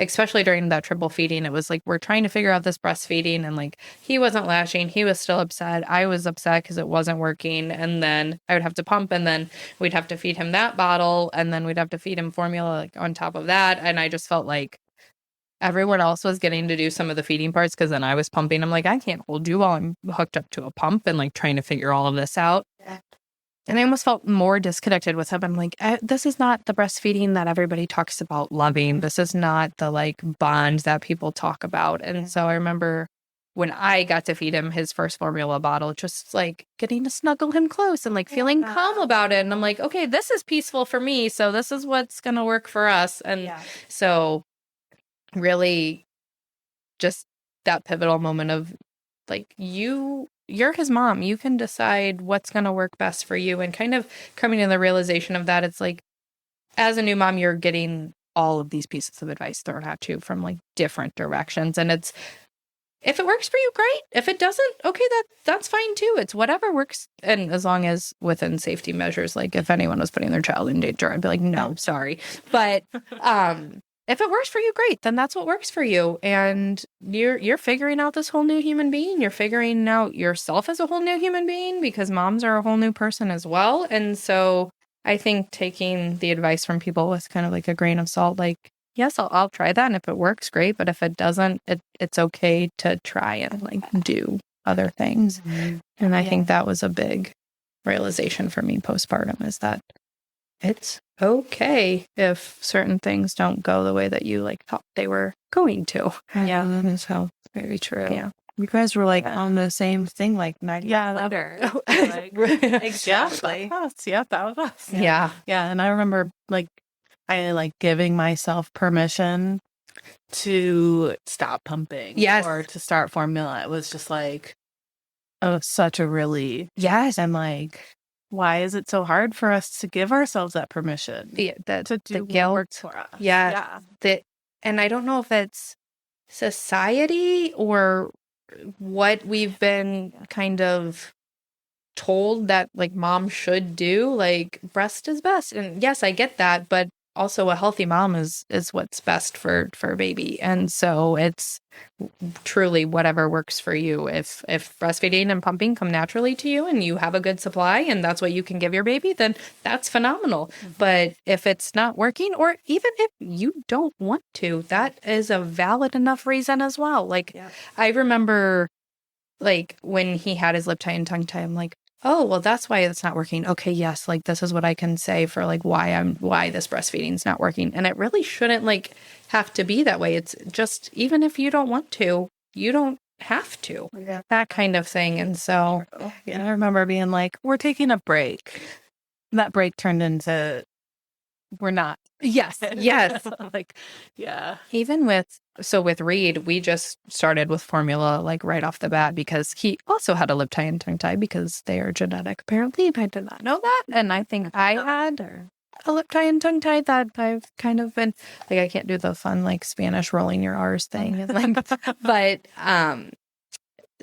especially during that triple feeding, it was like, we're trying to figure out this breastfeeding, and like, he wasn't latching. He was still upset. I was upset because it wasn't working. And then I would have to pump, and then we'd have to feed him that bottle, and then we'd have to feed him formula like on top of that. And I just felt like everyone else was getting to do some of the feeding parts, because then I was pumping. I'm like, I can't hold you while I'm hooked up to a pump and like trying to figure all of this out. And I almost felt more disconnected with him. I'm like, this is not the breastfeeding that everybody talks about loving. This is not the like bond that people talk about. And so I remember when I got to feed him his first formula bottle, just like getting to snuggle him close and like feeling calm about it. And I'm like, okay, this is peaceful for me. So this is what's going to work for us. And so really just that pivotal moment of like, you're his mom. You can decide what's going to work best for you, and kind of coming to the realization of that. It's like, as a new mom, you're getting all of these pieces of advice thrown at you from like different directions. And it's, if it works for you, great. If it doesn't, okay, that's fine too. It's whatever works. And as long as within safety measures, like if anyone was putting their child in danger, I'd be like, no, sorry. But, if it works for you, great, then that's what works for you. And you're figuring out this whole new human being. You're figuring out yourself as a whole new human being, because moms are a whole new person as well. And so I think taking the advice from people with kind of like a grain of salt, like, yes, I'll try that. And if it works, great. But if it doesn't, it's okay to try and like do other things. Mm-hmm. And I think that was a big realization for me postpartum, is that it's okay if certain things don't go the way that you like thought they were going to. Yeah, that is so very true. Yeah. You guys were like on the same thing like 90 later. Like, exactly. Yeah, that was us. Yeah. Yeah. And I remember like I like giving myself permission to stop pumping or to start formula. It was just like, such a relief. Yes. And like, why is it so hard for us to give ourselves that permission to do what works for us? Yeah. And I don't know if it's society or what we've been kind of told that like mom should do. Like, breast is best. And yes, I get that, but also a healthy mom is what's best for a baby. And so it's truly whatever works for you. If breastfeeding and pumping come naturally to you and you have a good supply and that's what you can give your baby, then that's phenomenal. Mm-hmm. But if it's not working, or even if you don't want to, that is a valid enough reason as well. Like, I remember like when he had his lip tie and tongue tie, I'm like, oh, well, that's why it's not working. Okay, yes, like this is what I can say for like why this breastfeeding is not working. And it really shouldn't like have to be that way. It's just, even if you don't want to, you don't have to. Yeah. That kind of thing. And so I remember being like, we're taking a break. And that break turned into we're not. Yes. Like, yeah. Even with Reed, we just started with formula like right off the bat, because he also had a lip tie and tongue tie, because they are genetic apparently, and I did not know that. And I think I had a lip tie and tongue tie that I've kind of been like, I can't do the fun like Spanish rolling your R's thing, and like, but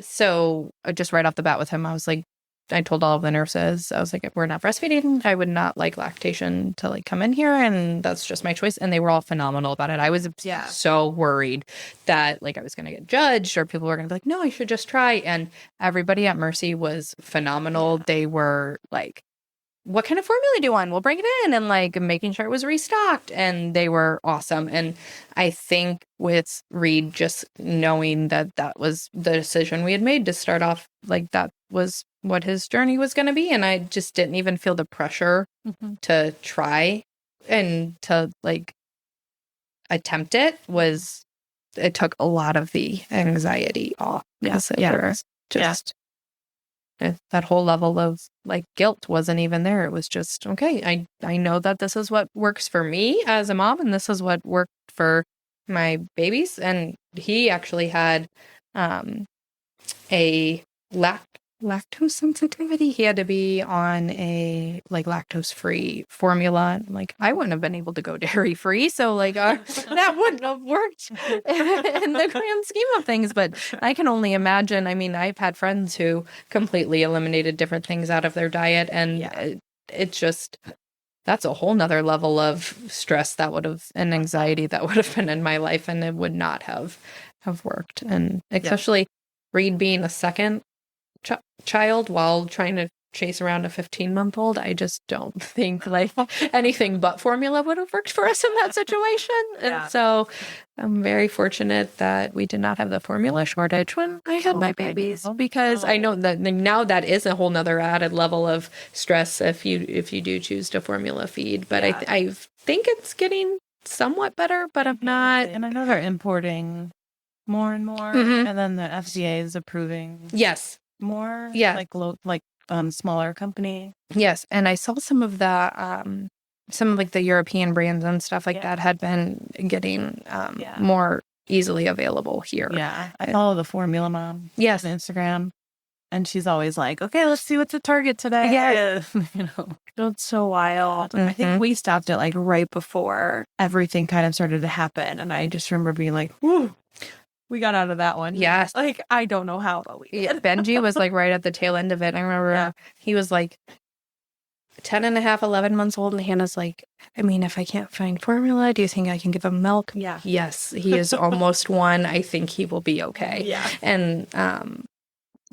so just right off the bat with him, I was like, I told all of the nurses, I was like, we're not breastfeeding. I would not like lactation to like come in here, and that's just my choice. And they were all phenomenal about it. I was so worried that like I was going to get judged, or people were going to be like, no, I should just try. And everybody at Mercy was phenomenal. They were like, what kind of formula do you want? We'll bring it in, and like making sure it was restocked, and they were awesome. And I think with Reed, just knowing that that was the decision we had made to start off, like that was what his journey was going to be. And I just didn't even feel the pressure to try and to like attempt it. It took a lot of the anxiety off. Yes. Just that whole level of like guilt wasn't even there. It was just, okay, I know that this is what works for me as a mom, and this is what worked for my babies. And he actually had a lactose sensitivity. He had to be on a like lactose-free formula. Like, I wouldn't have been able to go dairy-free, so like that wouldn't have worked in the grand scheme of things. But I can only imagine. I mean, I've had friends who completely eliminated different things out of their diet, and it just that's a whole nother level of stress and anxiety that would have been in my life, and it would not have worked. And especially Reed being a second child while trying to chase around a 15-month-old, I just don't think like anything but formula would have worked for us in that situation. And so I'm very fortunate that we did not have the formula shortage when I had my babies, because I know that now that is a whole nother added level of stress if you do choose to formula feed. But I think it's getting somewhat better, but I'm not. And I know they're importing more and more, and then the FDA is approving more. Like smaller company. Yes, and I saw some of the some of like the European brands and stuff like that had been getting more easily available here. Yeah, I follow the Formula Mom. On Instagram, and she's always like, "Okay, let's see what's at Target today." Yeah, That's so wild. I think we stopped it like right before everything kind of started to happen, and I just remember being like, "Whew." We got out of that one. Yes. Like, I don't know how, but we did. Benji was like right at the tail end of it. I remember he was like 10 and a half, 11 months old. And Hannah's like, I mean, if I can't find formula, do you think I can give him milk? Yeah. Yes. He is almost 1. I think he will be okay. Yeah. And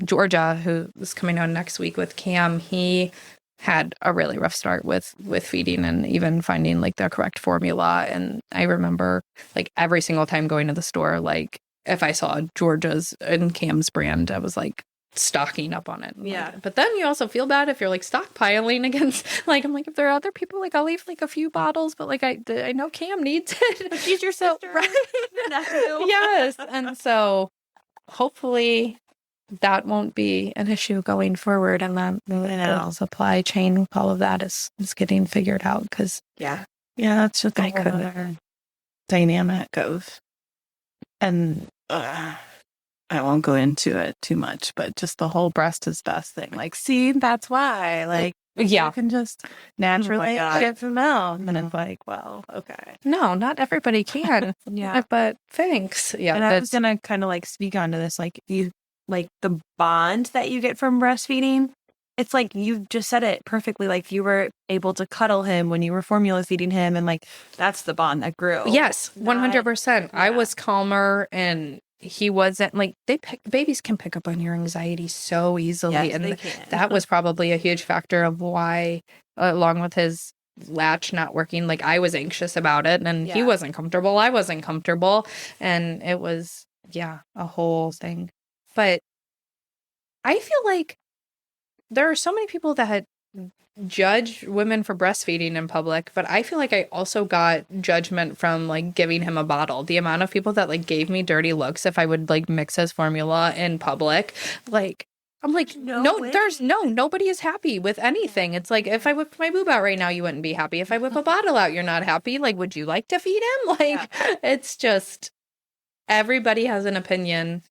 Georgia, who is coming on next week with Cam, he had a really rough start with feeding and even finding like the correct formula. And I remember like every single time going to the store, like, if I saw Georgia's and Cam's brand, I was like stocking up on it. Yeah. Like, but then you also feel bad if you're like stockpiling against, like, I'm like, if there are other people, like I'll leave like a few bottles, but like I know Cam needs it. But she's your sister. Right. Yes. And so hopefully that won't be an issue going forward. And then the supply chain, all of that is getting figured out. Cause that's just a whole other dynamic of, and I won't go into it too much, but just the whole breast is best thing. Like, see, that's why. Like, you can just naturally get from milk. And it's like, well, okay. No, not everybody can. But thanks. Yeah. And I was gonna kind of like speak onto this, like you, like the bond that you get from breastfeeding. It's like you just said it perfectly. Like you were able to cuddle him when you were formula feeding him, and like that's the bond that grew. Yes, 100%. I was calmer, and he wasn't. Like babies can pick up on your anxiety so easily, and they can. That was probably a huge factor of why, along with his latch not working, like I was anxious about it, and he wasn't comfortable. I wasn't comfortable, and it was a whole thing. But I feel like there are so many people that judge women for breastfeeding in public, but I feel like I also got judgment from like giving him a bottle. The amount of people that like gave me dirty looks if I would like mix his formula in public, like I'm like, nobody is happy with anything. It's like, if I whipped my boob out right now, you wouldn't be happy. If I whip a bottle out, you're not happy. Like, would you like to feed him? Like, it's just, everybody has an opinion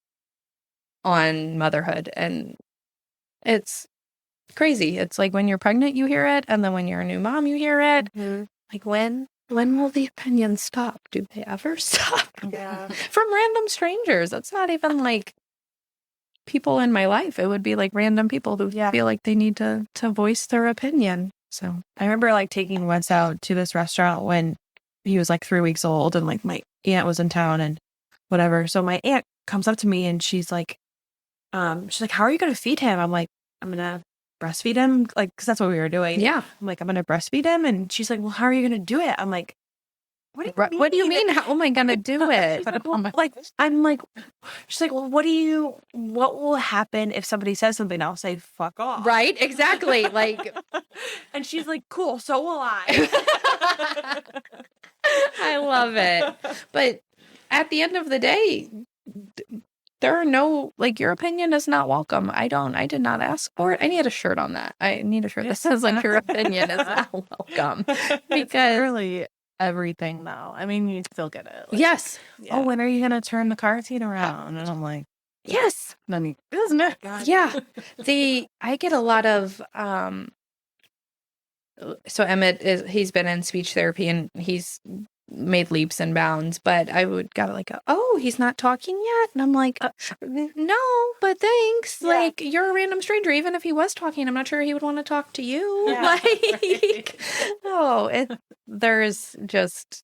on motherhood, and it's crazy. It's like when you're pregnant, you hear it, and then when you're a new mom, you hear it. Like, when will the opinions stop? Do they ever stop? From random strangers. That's not even like people in my life. It would be like random people who feel like they need to voice their opinion. So I remember like taking Wes out to this restaurant when he was like 3 weeks old, and like my aunt was in town and whatever. So my aunt comes up to me and she's like, how are you going to feed him? I'm like, I'm going to breastfeed him. Like, cause that's what we were doing. Yeah. I'm like, I'm going to breastfeed him. And she's like, well, how are you going to do it? I'm like, what do you mean? How am I going to do it? I'm like, she's like, well, what will happen if somebody says something? I'll say, fuck off. Right. Exactly. Like, and she's like, cool. So will I. I love it. But at the end of the day, there are no, like, your opinion is not welcome. I did not ask for it. I need a shirt on that. I need a shirt that says, like, your opinion is not welcome. Because really everything, though. I mean, you still get it. Like, yes. Yeah. Oh, when are you going to turn the car seat around? And I'm like, yes. None of your business. Yeah. I get a lot of, so Emmett he's been in speech therapy, and he's made leaps and bounds, but I would got like, oh, he's not talking yet. And I'm like, no, but thanks. Yeah. Like, you're a random stranger. Even if he was talking, I'm not sure he would want to talk to you. Yeah. Like, there's just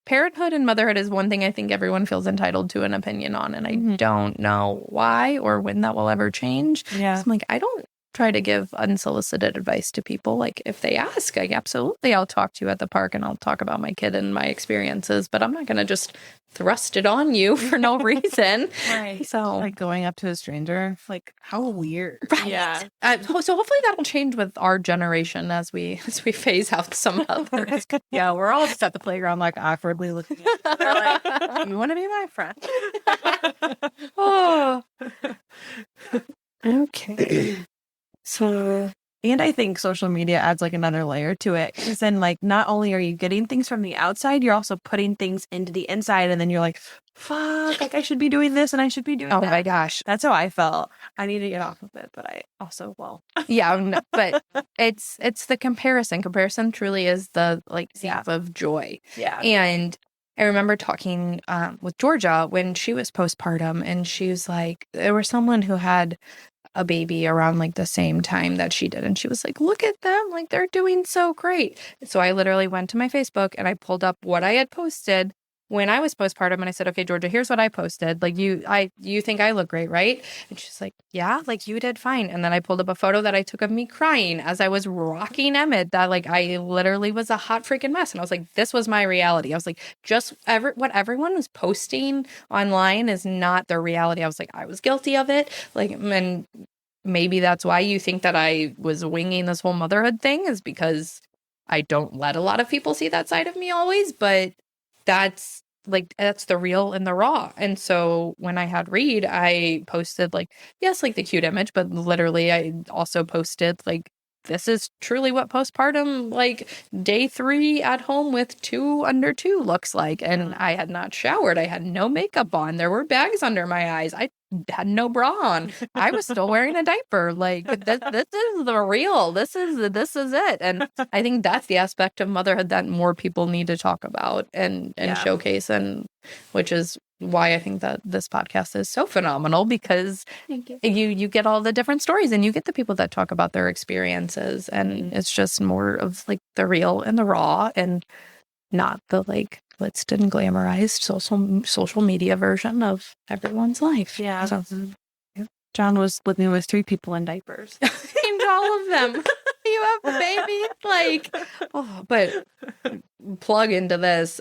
parenthood and motherhood is one thing I think everyone feels entitled to an opinion on. And I don't know why or when that will ever change. Yeah. So I'm like, I don't try to give unsolicited advice to people. Like, if they ask, I'll talk to you at the park and I'll talk about my kid and my experiences, but I'm not going to just thrust it on you for no reason. Right. So, Like going up to a stranger, like how weird. right. Yeah. So hopefully that'll change with our generation as we phase out some others. Yeah, we're all just at the playground, like awkwardly looking at each other, like, you want to be my friend? Oh. Okay. So, And I think social media adds like another layer to it, because then like not only are you getting things from the outside, you're also putting things into the inside, and then you're like, fuck, like I should be doing this and I should be doing oh that. my gosh. That's how I felt. I need to get off of it, but I also will. Yeah, no, but it's the comparison. Comparison truly is the like thief of joy. Yeah. And I remember talking with Georgia when she was postpartum, and she was like, there was someone who had a baby around like the same time that she did, and she was like, look at them, like they're doing so great. So I literally went to my Facebook and I pulled up what I had posted when I was postpartum, and I said, okay, Georgia, here's what I posted. Like, you think I look great, right? And she's like, yeah, like you did fine. And then I pulled up a photo that I took of me crying as I was rocking Emmett, that like I literally was a hot freaking mess. And I was like, this was my reality. I was like, just what everyone was posting online is not their reality. I was like, I was guilty of it. Like, and maybe that's why you think that I was winging this whole motherhood thing, is because I don't let a lot of people see that side of me always, but that's the real and the raw. And so when I had Reed, I posted like, yes, like the cute image, but literally I also posted like, this is truly what postpartum, like day 3 at home with 2 under 2 looks like. And I had not showered. I had no makeup on. There were bags under my eyes. I had no bra on. I was still wearing a diaper. Like this is the real. This is it. And I think that's the aspect of motherhood that more people need to talk about and showcase, and which is why I think that this podcast is so phenomenal, because you get all the different stories and you get the people that talk about their experiences, and it's just more of like the real and the raw, and not the like blitzed and glamorized social media version of everyone's life. Yeah. So, John was living with 3 people in diapers. named all of them. You have a baby, like, but plug into this.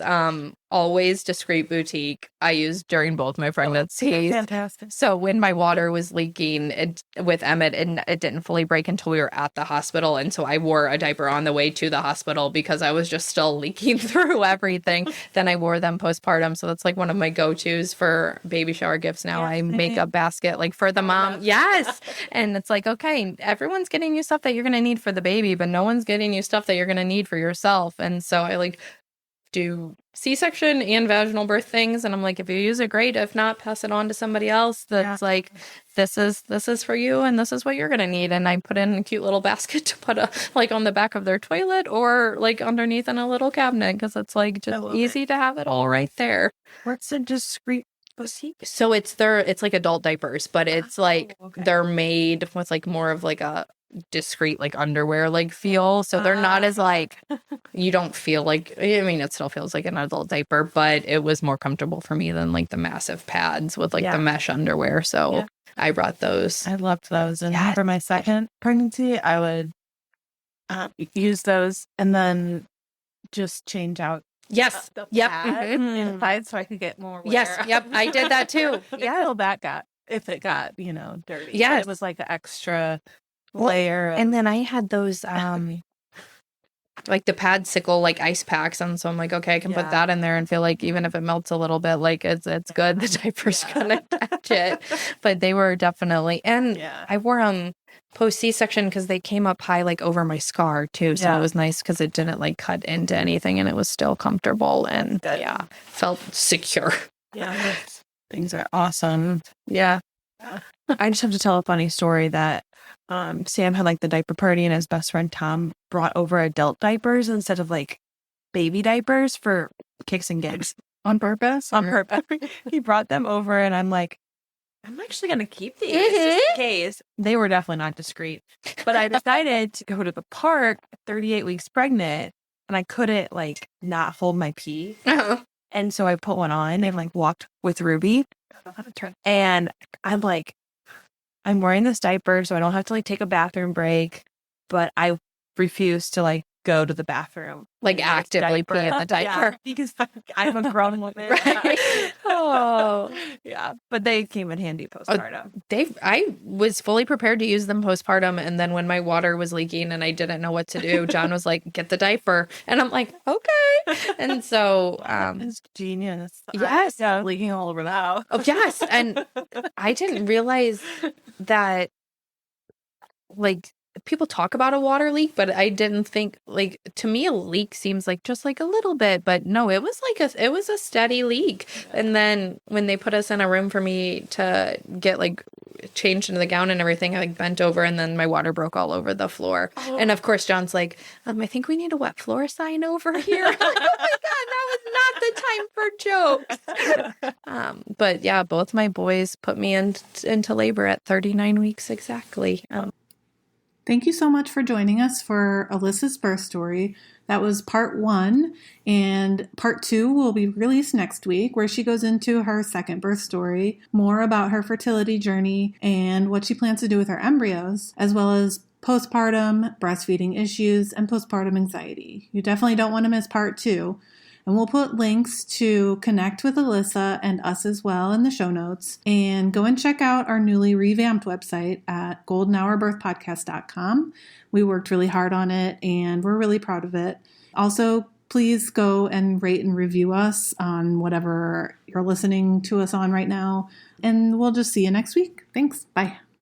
Always Discreet Boutique I used during both my pregnancies. Fantastic. So when my water was leaking with Emmett, and it didn't fully break until we were at the hospital, and so I wore a diaper on the way to the hospital because I was just still leaking through everything. Then I wore them postpartum, so that's like one of my go-tos for baby shower gifts now. I make a basket like for the mom. Yes. And it's like, okay, everyone's getting you stuff that you're going to need for the baby, but no one's getting you stuff that you're going to need for yourself. And so I like do C-section and vaginal birth things, and I'm like, if you use it, great. If not, pass it on to somebody else that's like, this is for you, and this is what you're gonna need. And I put in a cute little basket to put like on the back of their toilet, or like underneath in a little cabinet, because it's like just easy to have it all right there. What's a Discreet Boutique? So it's like adult diapers, but it's like they're made with like more of like a discreet like underwear like feel, so they're not as like, you don't feel like, I mean, it still feels like an adult diaper, but it was more comfortable for me than like the massive pads with like the mesh underwear. So I brought those. I loved those, and for my second pregnancy I would use those and then just change out the pad inside so I could get more wear. Yes, yep, I did that too. Until that got, if it got, dirty. Yeah, it was like an extra layer. And then I had those like the Padsicle like ice packs, and so I'm like, okay, I can put that in there and feel like even if it melts a little bit, like it's good. The diaper's gonna catch it. But they were definitely, and I wore them post C-section because they came up high like over my scar too, so it was nice because it didn't like cut into anything, and it was still comfortable and felt secure. Yeah, things are awesome. Yeah. I just have to tell a funny story that Sam had like the diaper party, and his best friend Tom brought over adult diapers instead of like baby diapers for kicks and gigs. On purpose? On purpose. He brought them over and I'm like, I'm actually going to keep these just in case. They were definitely not discreet. But I decided to go to the park 38 weeks pregnant and I couldn't like not hold my pee. And so I put one on and like walked with Ruby. And I'm like, I'm wearing this diaper so I don't have to like take a bathroom break. But I refuse to like go to the bathroom. Like actively pee in the diaper. Yeah, because I'm a grown woman. Right. Oh. Yeah. But they came in handy postpartum. I was fully prepared to use them postpartum. And then when my water was leaking and I didn't know what to do, John was like, get the diaper. And I'm like, okay. And so it's genius. Yes. Yeah, leaking all over the house. Oh, yes. And I didn't realize that like people talk about a water leak, but I didn't think like, to me, a leak seems like just like a little bit, but no, it was a steady leak. And then when they put us in a room for me to get like changed into the gown and everything, I like bent over and then my water broke all over the floor. Oh. And of course, John's like, I think we need a wet floor sign over here. I'm like, oh my God, that was not the time for jokes. But yeah, both my boys put me into labor at 39 weeks exactly. Thank you so much for joining us for Alissa's birth story. That was part 1, and part 2 will be released next week, where she goes into her second birth story, more about her fertility journey and what she plans to do with her embryos, as well as postpartum, breastfeeding issues, and postpartum anxiety. You definitely don't want to miss part 2. And we'll put links to connect with Alissa and us as well in the show notes. And go and check out our newly revamped website at goldenhourbirthpodcast.com. We worked really hard on it and we're really proud of it. Also, please go and rate and review us on whatever you're listening to us on right now. And we'll just see you next week. Thanks. Bye.